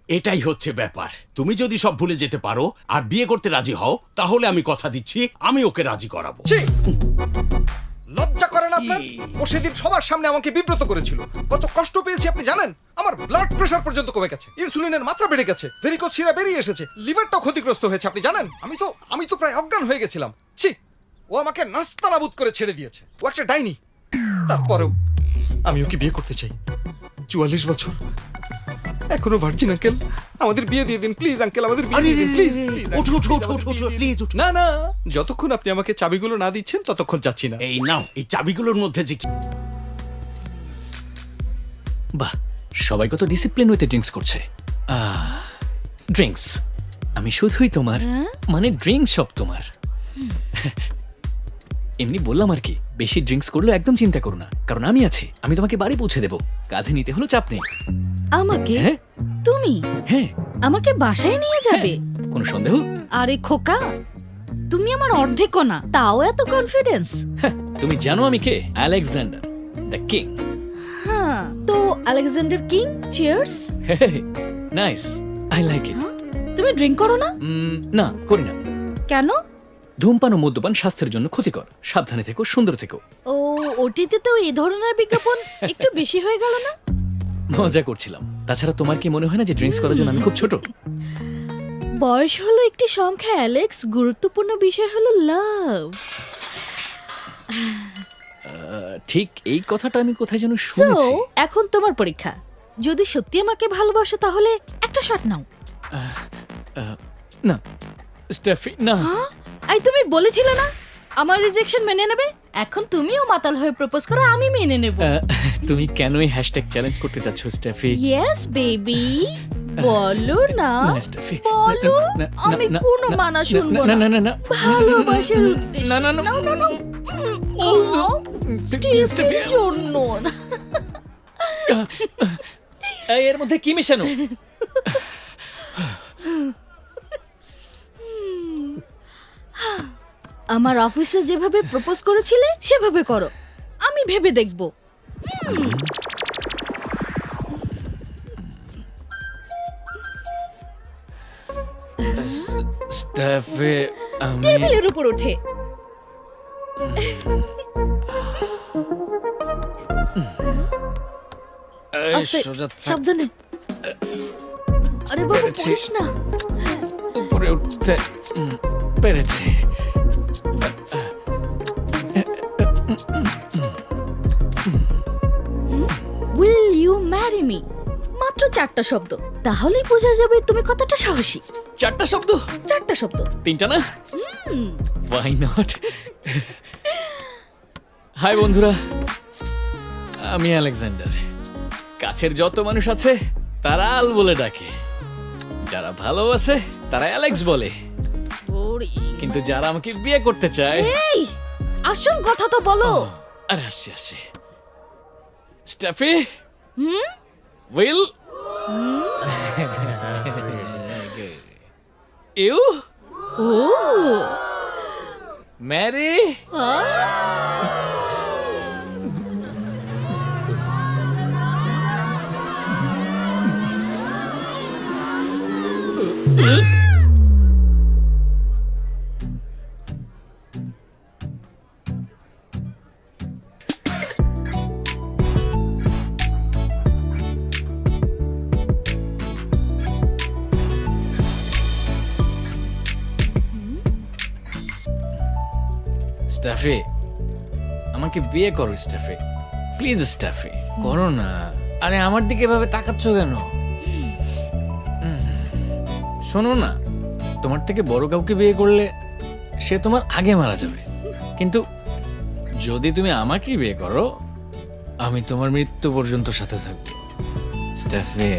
এটাই হচ্ছে ব্যাপার। তুমি যদি সব ভুলে যেতে পারো আর বিয়ে করতে রাজি হও, তাহলে আমি কথা দিচ্ছি আমি ওকে রাজি করাবো। ছি! লজ্জা করে না আপনার? ও সেদিন সবার সামনে আমাকে বিব্রত করেছিল। কত কষ্ট পেয়েছি আপনি জানেন? আমার ব্লাড প্রেশার পর্যন্ত কমে গেছে, ইনসুলিনের মাত্রা বেড়ে গেছে, ভেরিকোজ শিরা বেরিয়ে এসেছে, লিভারটাও ক্ষতিগ্রস্ত হয়েছে আপনি জানেন? আমি তো প্রায় অজ্ঞান হয়ে গেছিলাম। ছি! ও আমাকে নাস্তানাবুদ করে ছেড়ে দিয়েছে। ও একটা ডাইনি। তারপরেও আমি ওকে বিয়ে করতে চাই। 44 বছর, এখনো ভার্জিন। আঙ্কেল, আমাদের বিয়ে দিয়ে দিন প্লিজ। আঙ্কেল, আমাদের বিয়ে দিয়ে দিন প্লিজ। প্লিজ। না না, যতক্ষণ আপনি আমাকে চাবিগুলো না দিচ্ছেন ততক্ষণ যাচ্ছি না। এই নাও, এই চাবিগুলোর মধ্যে যে কি। বাহ, সবাই কত ডিসিপ্লিন হইতে ড্রিঙ্কস করছে। ড্রিঙ্কস আমি শুধুই তোমার, মানে ড্রিঙ্কস সব তোমার। এমনি বললাম আর কি, বেশি ড্রিঙ্কস করলে একদম চিন্তা করো না, কারণ আমি আছি। আমি তোমাকে বাড়ি পৌঁছে দেবো, কাঁধে নিতে হলো চাপ নেই। আমাকে? হ্যাঁ তুমি হ্যাঁ, আমাকে বাসায় নিয়ে যাবে? কোনো সন্দেহ? আরে খোকা, তুমি আমার অর্ধেকও না, তাও এত কনফিডেন্স? হ্যাঁ, তুমি জানো আমি কে? Alexander the king. হ্যাঁ, তো Alexander king, cheers. Nice, I like it. তুমি ড্রিঙ্ক করো না? না, করি না। কেন? ধূমপান ও মদ্যপান স্বাস্থ্যের জন্য ক্ষতিকর। সাবধানে থেকো, সুন্দর থেকো। ও, ওটিতে তো এই ধরনের বিজ্ঞাপন একটু বেশি হয়ে গেল না? মজা করছিলাম। তাছাড়া তোমার কি মনে হয় না যে ড্রিঙ্কস করার জন্য আমি খুব ছোট? বয়স হলো একটি সংখ্যা অ্যালেক্স, গুরুত্বপূর্ণ বিষয় হলো লাভ। ঠিক এই কথাটা আমি কোথায় যেন সো শুনেছি। এখন তোমার পরীক্ষা। যদি সত্যি আমাকে ভালোবাসো তাহলে একটা শট নাও। না স্টেফি, না। আই, তুমি বলেছিলে না আমার রিজেকশন মেনে নেবে? এখন তুমিও মাতাল হয়ে প্রপোজ করো, আমি মেনে নেব। তুমি কেনই হ্যাশট্যাগ চ্যালেঞ্জ করতে যাচ্ছ স্টেফি? ইয়েস বেবি, বলো না, না, স্টেফি, বলো। না, না, আমি না, কোনো না, মানা না, শুনবো না, না। না, না, না, ভালোবাসার উদ্দেশ্যে। না, না, না, নাও, নাও, নাও। স্টেফি, স্টিফের জন্য। এর মধ্যে কি মেশানো? আমার অফিসে যেভাবে প্রপোজ করেছিলে সেভাবে করো, আমি ভেবে দেখব। স্টেফি, আমি টেবিলের উপর উঠে। আস্তে, সোজা থাক। সাবধানে। আরে বাবা, পেরেছি। পড়িস না। উপরে উঠতে পেরেছি। Will you marry me? মাত্র 4টা শব্দ, তাহলেই বোঝা যাবে তুমি কতটা সাহসী। 4টা শব্দ? 4টা শব্দ। 3টা না? Why not? হাই বন্ধুরা, আমি আলেকজান্ডার। কাছের যত মানুষ আছে তারা আল বলে ডাকে, যারা ভালোবাসে তারা অ্যালেক্স বলে, কিন্তু যারা আমাকে বিয়ে করতে চায়। এই, আসল কথা তো বলো। আরে আসছে আসছে। Steffi, will you oh, marry? Steffi, আমাকে বিয়ে করো স্টেফি, প্লিজ স্টেফি, করো না। আরে আমার দিকে এভাবে তাকাচ্ছ কেন? শোনো না, তোমার থেকে বড় কাউকে বিয়ে করলে সে তোমার আগে মারা যাবে, কিন্তু যদি তুমি আমাকে বিয়ে করো আমি তোমার মৃত্যু পর্যন্ত সাথে থাকবো। স্টেফি,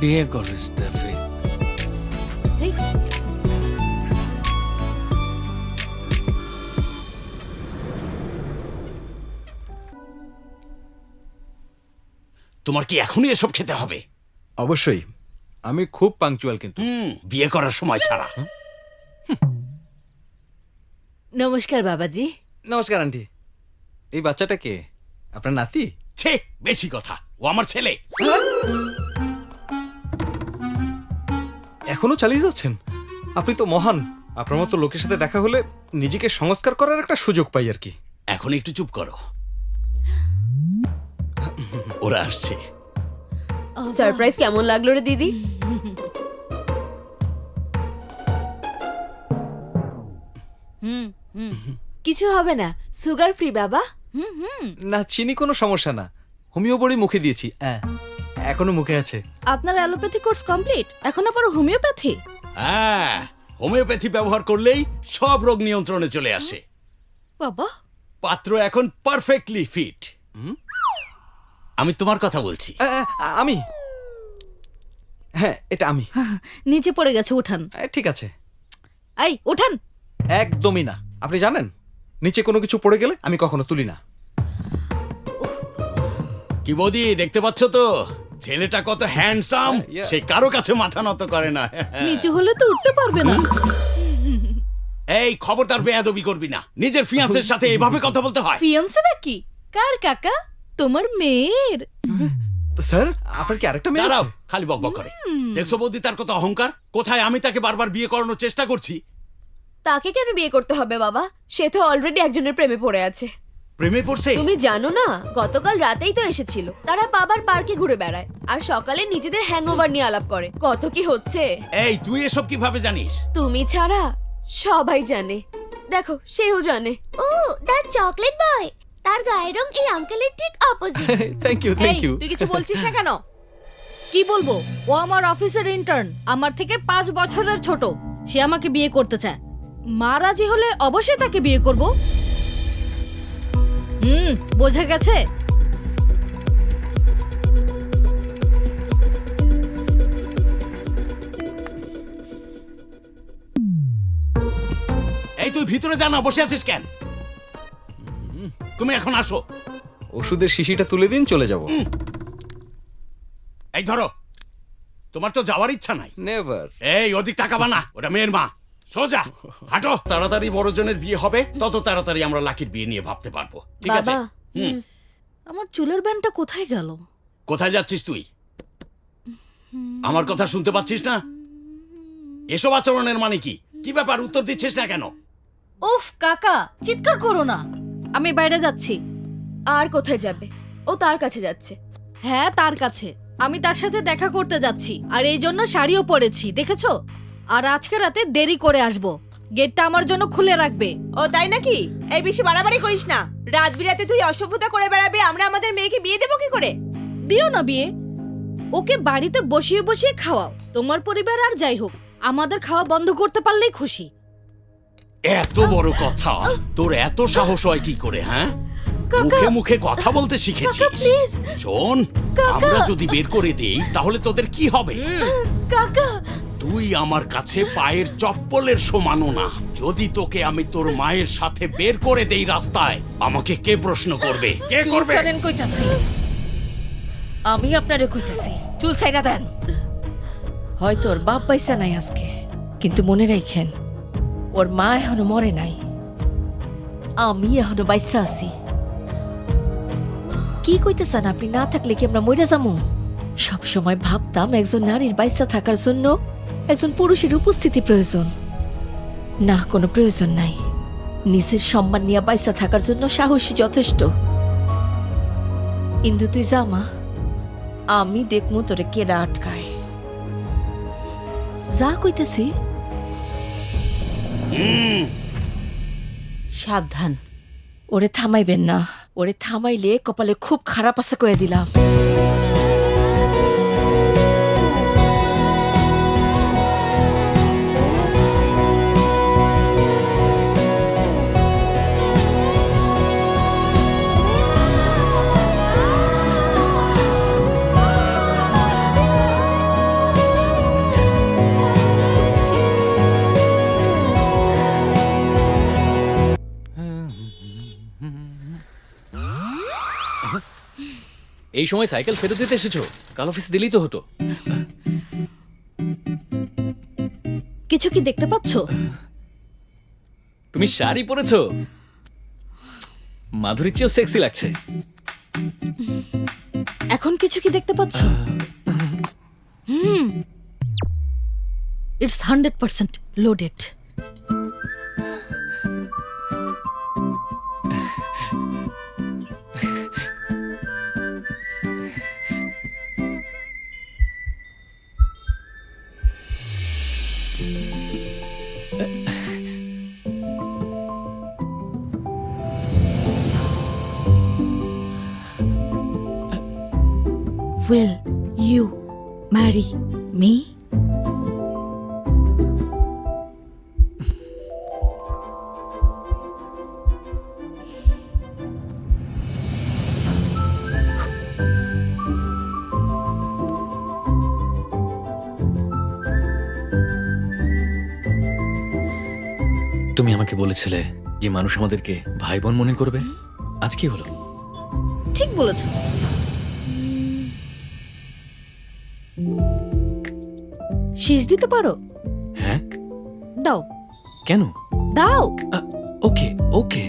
বিয়ে করো স্টেফি। এই, তোমার কি এখনই এসব খেতে হবে? অবশ্যই, আমি খুব পাংচুয়াল কিন্তু। বিয়ে করার সময় ছাড়া। নমস্কার বাবাজি। নমস্কার আন্টি। এই বাচ্চাটা কে? আপনার নাতি? ছে, বেশি কথা, ও আমার ছেলে। এখনো চালিয়ে যাচ্ছেন? আপনি তো মহান। আপনার মতো লোকের সাথে দেখা হলে নিজেকে সংস্কার করার একটা সুযোগ পাই আর কি। এখন একটু চুপ করো, ওরা আসছে। সারপ্রাইজ কেমন লাগলো রে দিদি? কিছু হবে না, সুগার ফ্রি বাবা। না, চিনি কোনো সমস্যা না। হোমিও বড়ি মুখে দিয়েছি, এখনো মুখে আছে। আপনার অ্যালোপ্যাথি কোর্স কমপ্লিট, এখন আবার হোমিওপ্যাথি? হ্যাঁ, হোমিওপ্যাথি ব্যবহার করলেই সব রোগ নিয়ন্ত্রণে চলে আসে। বাবা, পাত্র এখন পারফেক্টলি ফিট। আমি তোমার কথা বলছি। আমি, হ্যাঁ এটা আমি। নিচে পড়ে গেছে, উঠান। ঠিক আছে। এই উঠান। একদমই না। আপনি জানেন নিচে কোনো কিছু পড়ে গেলে আমি কখনো তুলি না। কি বৌদি, দেখতে পাচ্ছ তো ছেলেটা কত হ্যান্ডসাম, yeah. সে কারো কাছে মাথা নত করে না। নিচে হলে তো উঠতে পারবে না। এই খবরদার বেয়াদবি করবি না, নিজের ফিয়ান্সের সাথে এভাবে কথা বলতে হয়? ফিয়ান্সে নাকি? কার কাকা? তোমার মেয়ের? স্যার, আপনার কি আরেকটা মেয়ে দাঁড়াও, আছে? খালি বকবক করে। দেখছো বৌদি তার কত অহংকার? কোথায় আমি তাকে বারবার বিয়ে করানোর চেষ্টা করছি। তাকে কেন বিয়ে করতে হবে বাবা? সে তো অলরেডি একজনের প্রেমে পড়ে আছে। প্রেমে পড়ছে? তুমি জানো না, গতকাল রাতেই তো এসেছিল। তারা বাবার পার্কে ঘুরে বেড়ায় আর সকালে নিজেদের হ্যাংওভার নিয়ে আলাপ করে। কত কি হচ্ছে এই তুই এসব কিভাবে জানিস? তুমি ছাড়া সবাই জানে। দেখো, সেও জানে। Oh, the chocolate boy. তার গায়ের রং এই আঙ্কেলের ঠিক opposite. Thank you, thank you. তুই কিছু বলছিস না কেন? কি বলবো, ও আমার অফিসের ইন্টার্ন, আমার থেকে 5 বছরের ছোট। সে আমাকে বিয়ে করতে চায়। মা রাজি হলে অবশ্যই তাকে বিয়ে করব। বোঝা গেছে? এই তুই ভিতরে যা না, বসে আছিস কেন? তুমি এখন আসো। ওষুধের শিশিটা তুলে দিন, চলে যাব। এই ধরো, তোমার তো যাওয়ার ইচ্ছা নাই। নেভার। এই ওদিক তাকাবা না, ওটা মেয়ের মা। সোজা হাঁটো। তাড়াতাড়ি বড়জনের বিয়ে হবে, তত তাড়াতাড়ি আমরা লাকির বিয়ে নিয়ে ভাবতে পারবো। ঠিক আছে? বাবা, আমার চুলের ব্যান্ডটা কোথায় গেল? কোথায় যাচ্ছিস তুই? আমার কথা শুনতে পাচ্ছিস না? এসব আচরণের মানে কি? কি ব্যাপার, উত্তর দিচ্ছিস না কেন? উফ কাকা, চিৎকার করো না। আমি বাইরে যাচ্ছি। আর কোথায় যাবে? ও তার কাছে যাচ্ছে। হ্যাঁ, তার কাছে। আমি তার সাথে দেখা করতে যাচ্ছি, আর এই জন্য শাড়িও পরেছি, দেখেছো? আর আজকে রাতে দেরি করে আসবো। গেটটা আমার জন্য খুলে রাখবে। ও তাই নাকি? এই বেশি বাড়াবাড়ি করিস না। রাত বিরাতে তুই অসভ্যতা করে বেড়াবে, আমরা আমাদের মেয়েকে বিয়ে দেবো কি করে? দিও না বিয়ে, ওকে বাড়িতে বসিয়ে বসিয়ে খাওয়াও। তোমার পরিবার আর যাই হোক, আমাদের খাওয়া বন্ধ করতে পারলেই খুশি। এত বড় কথা, তোর এত সাহস হয় কি করে? হ্যাঁ, কাকা, মুখে মুখে কথা বলতে শিখেছিস? কাকা, প্লিজ। শোন, কাকা। আমরা যদি বের করে দেই তাহলে তোদের কি হবে? কাকা, তুই আমার কাছে পায়ের চপ্পলের সমানও না। যদি তোকে আমি তোর মায়ের সাথে বের করে দেই রাস্তায়, আমাকে কে প্রশ্ন করবে? কে করবে? কইতাছি, আমি আপনারে কইতাছি, চুল ছাইরা দেন। হয়তো ওর বাপ পয়সা নাই আজকে, কিন্তু মনে রাখেন ওর মা এখনো মরে নাই। আমি এখনো বাইসা আছি। কি কইতেছেন আপনি? না থাকলে কি আমরা মরে যাবো? সব সময় ভাবতাম একজন নারীর বাইসা থাকার জন্য একজন পুরুষের উপস্থিতি প্রয়োজন। না, কোনো প্রয়োজন নাই। নিজের সম্মান নিয়ে বাইসা থাকার জন্য সাহসী যথেষ্ট। ইন্দু, তুই যা মা, আমি দেখমু তোরে কেরা আটকায়। যা কইতেছি। সাবধান, ওরে থামাইবেন না। ওরে থামাইলে কপালে খুব খারাপ আছে কয়ে দিলাম। এই সময় সাইকেল ফেরত দিতে এসেছো? কাল অফিসে দিলেই তো হতো। কিছু কি দেখতে পাচ্ছো? তুমি শাড়ি পরেছো, মাধুরীর চেয়েও সেক্সি লাগছে। এখন কিছু কি দেখতে পাচ্ছো? It's 100% loaded. Will you marry me? তুমি আমাকে বলেছিলে যে মানুষ আমাদেরকে ভাই বোন মনে করবে, আজ কি হলো? ঠিক বলেছ। শীষ দিতে পারো? হ্যাঁ, দাও কেন? দাও। ওকে ওকে।